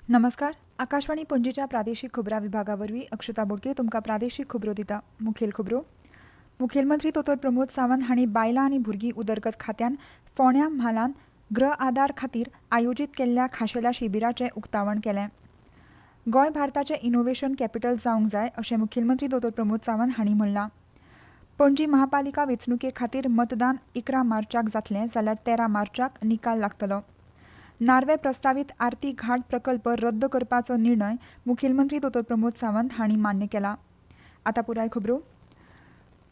नमस्कार. आकाशवाणी पणजीच्या प्रादेशीक खबरां विभागावरवीं अक्षता बोडके तुमकां प्रादेशीक खबरो दिता. मुखेल खबरो. मुखेलमंत्री दोतोर प्रमोद सावंत हांणी बायलां आनी भुरगीं उदरगत खात्यान फोंड्यां म्हालांत गृह आदार खातीर आयोजीत केल्ल्या खाशेल्या शिबिराचें उक्तावण केलें. गोंय भारताचें इनोव्हेशन कॅपिटल जावंक जाय अशें मुखेलमंत्री दोतोर प्रमोद सावंत हांणी म्हणलां. पणजी महापालिका वेंचणुके खातीर मतदान 11 मार्चाक जातलें जाल्यार 13 मार्चाक निकाल लागतलो. नार्वे प्रस्तावित आरती घाट प्रकल्प रद्द करपाचो निर्णय मुखेलमंत्री दोतोर प्रमोद सावंत हांणी मान्य केला. आतां पुराय खबरो.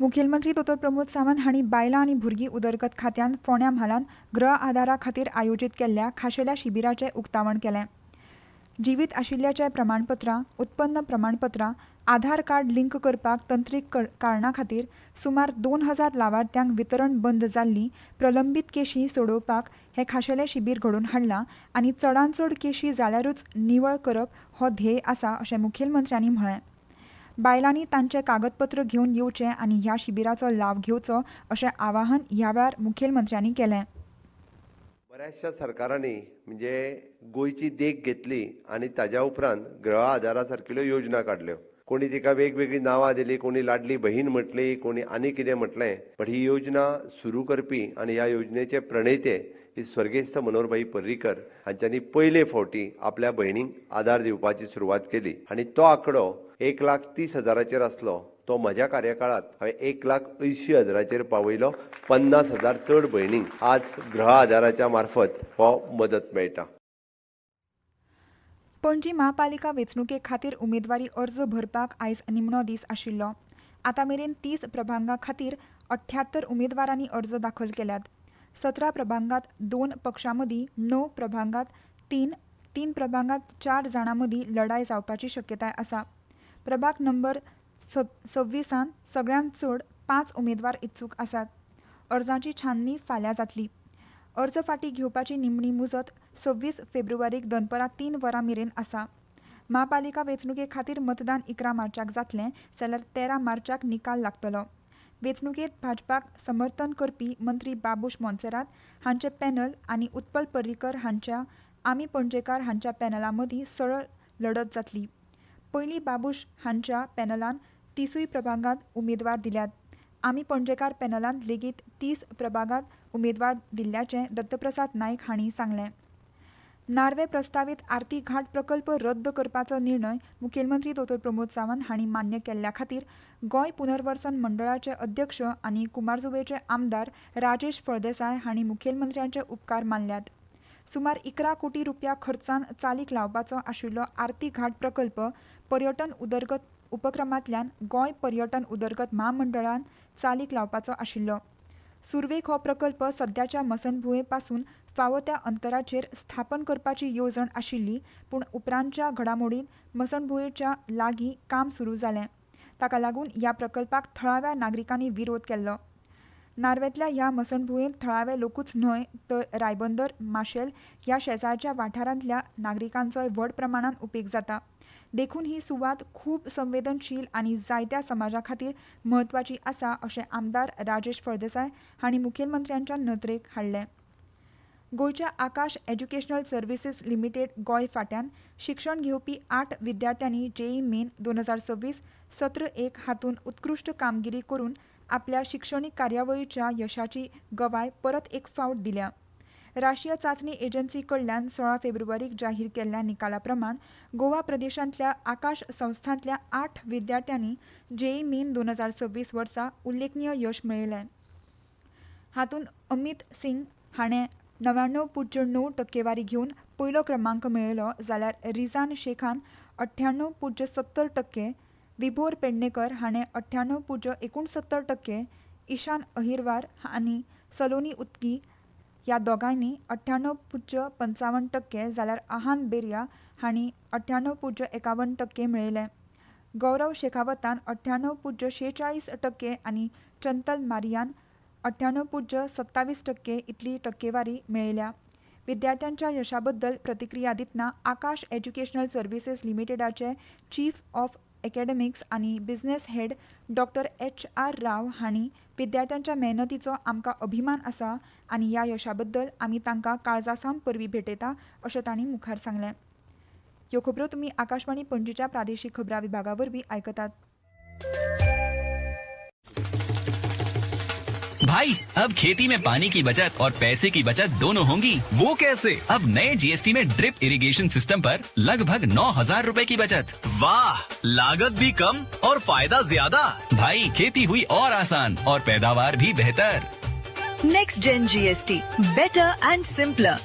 मुखेलमंत्री दोतोर प्रमोद सावंत हांणी बायलां आनी भुरगीं उदरगत खात्यान फोंड्यां म्हालांत गृह आदारा खातीर आयोजीत केल्ल्या खाशेल्या शिबिराचें उक्तावण केलें. जिवीत आशिल्ल्याचें प्रमाणपत्रां, उत्पन्न प्रमाणपत्रां, आधार कार्ड लिंक करपाक तंत्रीक कारणां खातीर सुमार 2000 लावार्थ्यांक वितरण बंद जाल्ली प्रलंबीत केशी सोडोवपाक हें खाशेलें शिबीर घडोवन हाडलां आनी चडांत चड केशी जाल्यारूच निवळ करप हो ध्येय आसा अशें मुखेलमंत्र्यांनी म्हळें. बायलांनी तांचें कागदपत्र घेवन येवचें आनी ह्या शिबिराचो लाव घेवचो अशें आवाहन ह्या वेळार मुखेलमंत्र्यांनी केलें. बऱ्याचशा सरकारांनी म्हणजे गोंयची देख घेतली आनी ताज्या उपरांत गृह आदारा सारकिल्यो योजना काडल्यो. कोणी तिका वेगवेगळी नांवां दिली, कोणी लाडली बहीण म्हटली, कोणी आनी कितें म्हटलें. पण ही योजना सुरू करपी आनी ह्या योजनेचे प्रणेते ही स्वर्गेस्त मनोहरभाई पर्रीकर हांच्यांनी पयले फावटी आपल्या भयणीक आदार दिवपाची सुरवात केली आनी तो आंकडो 1,30,000 आसलो. तो म्हज्या कार्यकाळात हांवें 1,80,000 पावयलो. 50,000 चड भयणींक आज गृह आदाराच्या मार्फत हो मदत मेळटा. पणजी महापालिका वेंचणुके खातीर उमेदवारी अर्ज भरपाक आयज निमणो दीस आशिल्लो. आतां मेरेन 30 प्रभागां खातीर 78 उमेदवारांनी अर्ज दाखल केल्यात. 17 प्रभागांत 2 पक्षां मदीं, 9 प्रभागांत 3 प्रभागांत 4 जाणां मदीं लढाय जावपाची शक्यताय आसा. प्रभाग नंबर 26 सगळ्यांत चड 5 उमेदवार इत्सूक आसात. अर्जांची छाननी फाल्यां जातली. अर्ज फाटीं घेवपाची निमणी मुजत 26 फेब्रुवारीक दनपरां 3 वरां मेरेन आसा. महापालिका वेंचणुके खातीर मतदान 11 मार्चाक जातलें जाल्यार 13 मार्चाक निकाल लागतलो. वेंचणुकेंत भाजपाक समर्थन करपी मंत्री बाबूश मोन्सेरात हांचे पॅनल आनी उत्पल पर्रीकर हांच्या आमी पणजेकार हांच्या पॅनला मदीं सरळ लडत जातली. पयलीं बाबूश हांच्या पॅनलान 30 प्रभागांत उमेदवार दिल्यात. आमी पणजेकार पॅनलान लेगीत 30 प्रभागांत उमेदवार दिल्ल्याचें दत्तप्रसाद नायक हांणी सांगलें. नार्वे प्रस्तावित आरती घाट प्रकल्प रद्द करपाचो निर्णय मुखेलमंत्री दोतोर प्रमोद सावंत हांणी मान्य केल्ल्या खातीर गोंय पुनर्वसन मंडळाचे अध्यक्ष आनी कुमारजुवेचे आमदार राजेश फळदेसाय हांणी मुखेलमंत्र्यांचे उपकार मानल्यात. सुमार 11 कोटी रुपया खर्चान चालीक लावपाचो आशिल्लो आरती घाट प्रकल्प पर्यटन उदरगत उपक्रमांतल्यान गोंय पर्यटन उदरगत महामंडळान चालीक लावपाचो आशिल्लो. सुरवेक हो प्रकल्प सद्याच्या मसणभुंये पासून फावो त्या अंतराचेर स्थापन करपाची येवजण आशिल्ली, पूण उपरांतच्या घडामोडींत मसणभुंयेच्या लागीं काम सुरू जालें. ताका लागून ह्या प्रकल्पाक थळाव्या नागरिकांनी विरोध केल्लो. नार्वेंतल्या ह्या मसणभुंयेंत थळावे लोकूच न्हय तर रायबंदर, माशेल ह्या शेजारच्या वाठारांतल्या नागरिकांचोय व्हड प्रमाणांत उपेग जाता. देखून ही सुवात खूब संवेदनशील आनी जायत्या समाजा खातीर म्हत्वाची आसा अशें आमदार राजेश फळदेसाय हांणी मुखेलमंत्र्यांच्या नदरेक हाडलें. गोंयच्या आकाश एज्युकेशनल सर्विसीस लिमिटेड गोंय फाट्यान शिक्षण घेवपी 8 विद्यार्थ्यांनी जेई मेन 2026 सत्र 1 हातूंत उत्कृश्ट कामगिरी करून आपल्या शिक्षणीक कार्यावळीच्या यशाची गवाय परत एक फावट दिल्या. राष्ट्रीय चांचणी एजन्सी कडल्यान 16 फेब्रुवारीक जाहीर केल्ल्या निकाला प्रमाण गोवा प्रदेशांतल्या आकाश संस्थांतल्या 8 विद्यार्थ्यांनी जेई मेन 2026 वर्सा उल्लेखनीय यश मेळयलें. हातूंत अमित सिंग हाणें 99.9 टक्केवारी घेवन पयलो क्रमांक मेळयलो जाल्यार रिझान शेखान 98.70 टक्के, विभोर पेडणेकर हाणें 98.69 टक्के, ईशान अहिरवार आनी सलोनी उत्की ह्या दोगांयनी 98.55 टक्के जाल्यार आहान बेरिया हांणी 98.51 टक्के मेळयले. गौरव शेखावतान 98.46 टक्के आनी चंतल मारियान 98.27 टक्के इतली टक्केवारी मेळयल्या. विद्यार्थ्यांच्या यशा बद्दल प्रतिक्रिया दितना आकाश एज्युकेशनल सर्विसेस लिमिटेडाचे चीफ ऑफ एकेडमिक्स आनी business head doctor HR Rao हांणी विद्यार्थ्यांच्या मेहनतीचो आमकां अभिमान आसा आनी ह्या यशा बद्दल आमी तांकां काळजासावन परबीं भेटयता अशें तांणी मुखार सांगलें. ह्यो खबरो तुमी आकाशवाणी पणजीच्या प्रादेशीक खबरां विभागा वरवीं आयकतात. भाई अब खेती में पानी की बचत और पैसे की बचत दोनों होंगी. वो कैसे? अब नए GST में ड्रिप इरिगेशन सिस्टम पर लगभग 9,000 रुपए की बचत. वाह, लागत भी कम और फायदा ज्यादा. भाई खेती हुई और आसान और पैदावार भी बेहतर. Next Gen GST, better and simpler.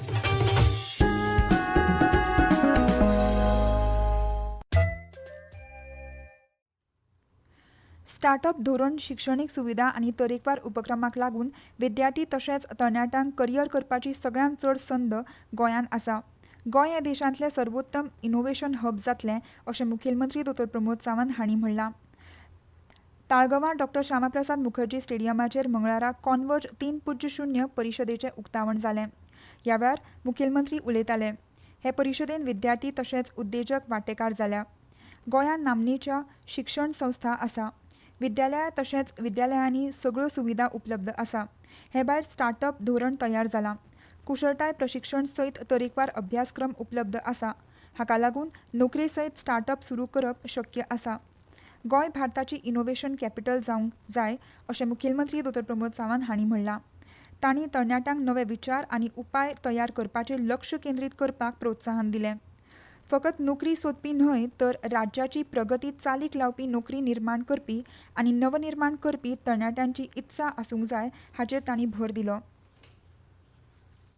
Startup धोरण शिक्षणीक सुविधा आनी तरेकवार उपक्रमाक लागून विद्यार्थी तशेंच तरणाट्यांक करियर करपाची सगळ्यांत चड संद गोंयांत आसा. गोंय हे देशांतलें सर्वोत्तम इनोव्हेशन हब जातलें अशें मुखेलमंत्री डॉ. प्रमोद सावंत हांणी म्हणलां. ताळगांवां डॉ. श्यामाप्रसाद मुखर्जी स्टेडियमाचेर मंगळारा कॉन्वर्ज 3.0 परिशदेचें उक्तावण जालें. ह्या वेळार मुखेलमंत्री उलयताले. हे परिशदेंत विद्यार्थी तशेंच उद्देजक वांटेकार जाल्या. गोंयांत नामनेच्या शिक्षण संस्था आसा. विद्यालयां तशेंच विद्यालयांनी सगळ्यो सुविधा उपलब्ध आसा. हे भायर स्टार्टअप धोरण तयार जालां. कुशळटाय प्रशिक्षण सयत तरेकवार अभ्यासक्रम उपलब्ध आसा. हाका लागून नोकरे सयत स्टार्टअप सुरू करप शक्य आसा. गोंय भारताची इनोव्हेशन कॅपिटल जावंक जाय अशें मुखेलमंत्री डॉ. प्रमोद सावंत हांणी म्हणलां. तांणी तरणाट्यांक नवे विचार आनी उपाय तयार करपाचेर लक्ष केंद्रीत करपाक प्रोत्साहन दिलें. फकत नोकरी सोदपी न्हय तर राज्याची प्रगती चालीक लावपी नोकरी निर्माण करपी आनी नवनिर्माण करपी तरणाट्यांची इत्सा आसूंक जाय हाचेर तांणी भर दिलो.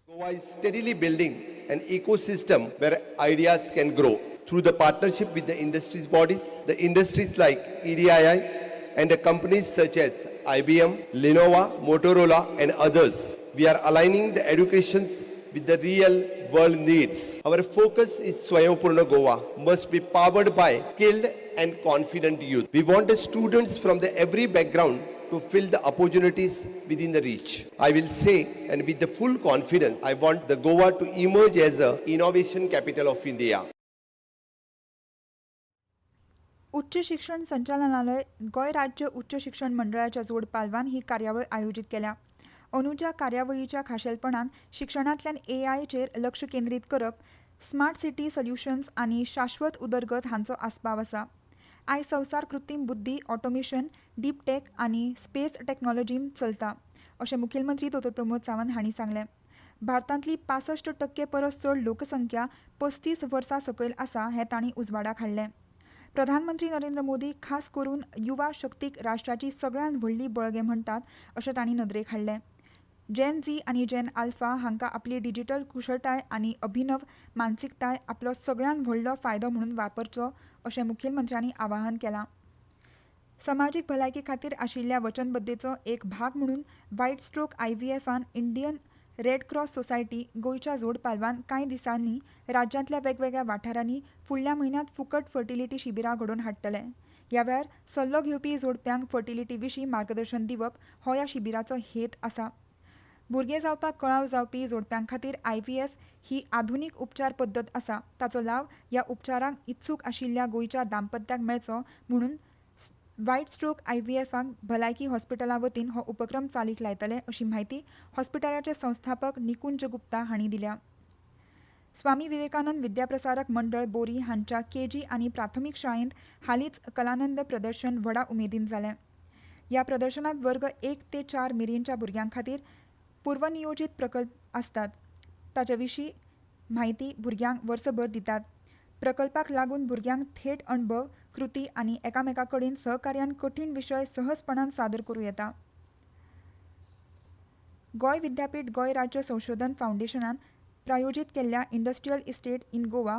Goa is steadily building an ecosystem where ideas can grow through the partnership with the industries bodies, the industries like EDII and the companies such as IBM, Lenovo, Motorola and others. We are aligning the educations with the real world needs. Our focus is Swayampoorna Goa must be powered by skilled and confident youth. We want the students from the every background to fill the opportunities within the reach. I will say, and with the full confidence, I want the Goa to emerge as a innovation capital of India. उच्च शिक्षण संचालनालय गोंय राज्य उच्च शिक्षण मंडळाच्या जोड पालवान ही कार्यावळ आयोजीत केल्या. अंदूच्या कार्यावळीच्या खाशेलपणान शिक्षणांतल्यान AI चेर लक्ष केंद्रीत करप, स्मार्ट सिटी सोल्युशन्स आनी शाश्वत उदरगत हांचो आस्पाव आसा. आयज संवसार कृत्रीम बुद्धी, ऑटोमेशन, डीप टेक आनी स्पेस टॅक्नॉलॉजीन चलता अशें मुखेलमंत्री डॉ. प्रमोद सावंत हांणी सांगलें. भारतांतली 65% परस चड लोकसंख्या 35 वर्सां सकयल आसा हें तांणी उजवाडाक हाडलें. प्रधानमंत्री नरेंद्र मोदी खास करून युवा शक्तीक राष्ट्राची सगळ्यांत व्हडली बळगे म्हणटात अशें तांणी नदरेक हाडलें. जेन झी आनी जेन आल्फा हांकां आपली डिजिटल कुशळटाय आनी अभिनव मानसिकताय आपलो सगळ्यांत व्हडलो फायदो म्हणून वापरचो अशें मुखेलमंत्र्यांनी आवाहन केलां. समाजीक भलायकी खातीर आशिल्ल्या वचनबद्धतेचो एक भाग म्हणून व्हायट स्ट्रोक IVFन इंडियन रेड क्रॉस सोसायटी गोंयच्या जोड पालवान कांय दिसांनी राज्यांतल्या वेगवेगळ्या वाठारांनी फुडल्या म्हयन्यांत फुकट फर्टिलिटी शिबिरां घडोवन हाडटले. ह्या वेळार सल्लो घेवपी जोडप्यांक फर्टिलिटी विशीं मार्गदर्शन दिवप हो ह्या शिबिराचो हेत आसा. भुरगें जावपाक कळाव जावपी जोडप्यां खातीर IVF ही आधुनीक उपचार पद्दत आसा. ताचो लाव ह्या उपचारांक इत्सूक आशिल्ल्या गोंयच्या दांपत्याक मेळचो म्हणून व्हायट स्ट्रोक IVFाक भलायकी हॉस्पिटला वतीन हो उपक्रम चालीक लायतले अशी माहिती हॉस्पिटलाचे संस्थापक निकुंज गुप्ता हांणी दिल्या. स्वामी विवेकानंद विद्याप्रसारक मंडळ बोरी हांच्या KG आनी प्राथमीक शाळेंत हालींच कलानंद प्रदर्शन व्हडा उमेदीन जालें. ह्या प्रदर्शनांत वर्ग 1 ते 4 मेरेनच्या भुरग्यां खातीर पूर्वनियोजीत प्रकल्प आसतात. ताचे विशीं म्हायती भुरग्यांक वर्सभर दितात. प्रकल्पाक लागून भुरग्यांक थेट अणभव, कृती आनी एकामेका कडेन सहकार्यान कठीण विशय सहजपणान सादर करूं येता. गोंय विद्यापीठ गोंय राज्य संशोधन फावंडेशनान प्रायोजीत केल्ल्या industrial estate in Goa,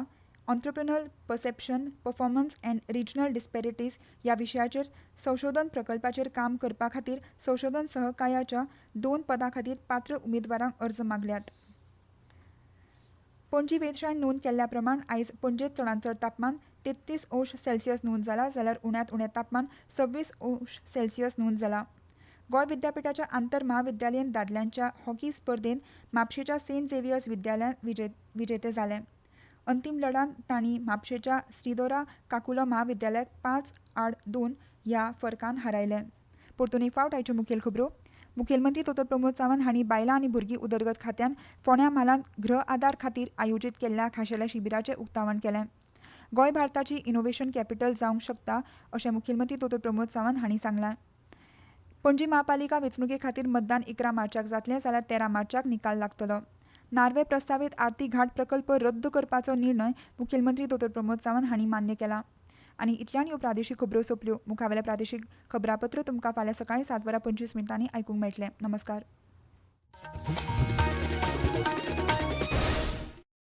entrepreneurial perception, performance and regional disparities ह्या विशयाचेर संशोधन प्रकल्पाचेर काम करपा खातीर संशोधन सहकार्याच्या 2 पदां खातीर पात्र उमेदवारांक अर्ज मागल्यात. पणजी वेधशाळेन नोंद केल्ल्या प्रमाण आयज पणजेंत चडांत चड तापमान 33°C नोंद जाला जाल्यार उण्यांत उणें तापमान 26°C नोंद जाला. गोंय विद्यापीठाच्या आंतर महाविद्यालयीन दादल्यांच्या हॉकी स्पर्धेंत म्हापशेच्या सेंट झेवियर्स विद्यालयान विजेते जालें. अंतीम लढांत तांणी म्हापशेच्या श्रीदोरा काकुलो महाविद्यालयाक 5-2 ह्या फरकान हारयलें. परतून एक फावट आयच्यो मुखेल खबरो. मुखेलमंत्री दोतोर प्रमोद सावंत हांणी बायलां आनी भुरगीं उदरगत खात्यान फोंड्या म्हालांत गृह आदार खातीर आयोजीत केल्ल्या खाशेल्या शिबिराचें उक्तावण केलें. गोंय भारताची इनोव्हेशन कॅपिटल जावंक शकता अशें मुखेलमंत्री दोतोर प्रमोद सावंत हांणी सांगलां. पणजी महापालिका वेंचणुके खातीर मतदान 11 मार्चाक जातलें जाल्यार 13 मार्चाक निकाल लागतलो. नार्वे प्रस्तावित आरती घाट प्रकल्प रद्द करपाचो निर्णय मुखेलमंत्री दोतोर प्रमोद सावंत हांणी मान्य केला. आनी इतल्यान ह्यो प्रादेशीक खबरो सोंपल्यो. मुखावेलें प्रादेशीक खबरापत्र तुमकां फाल्यां सकाळीं 7:25 आयकूंक मेळटलें. नमस्कार.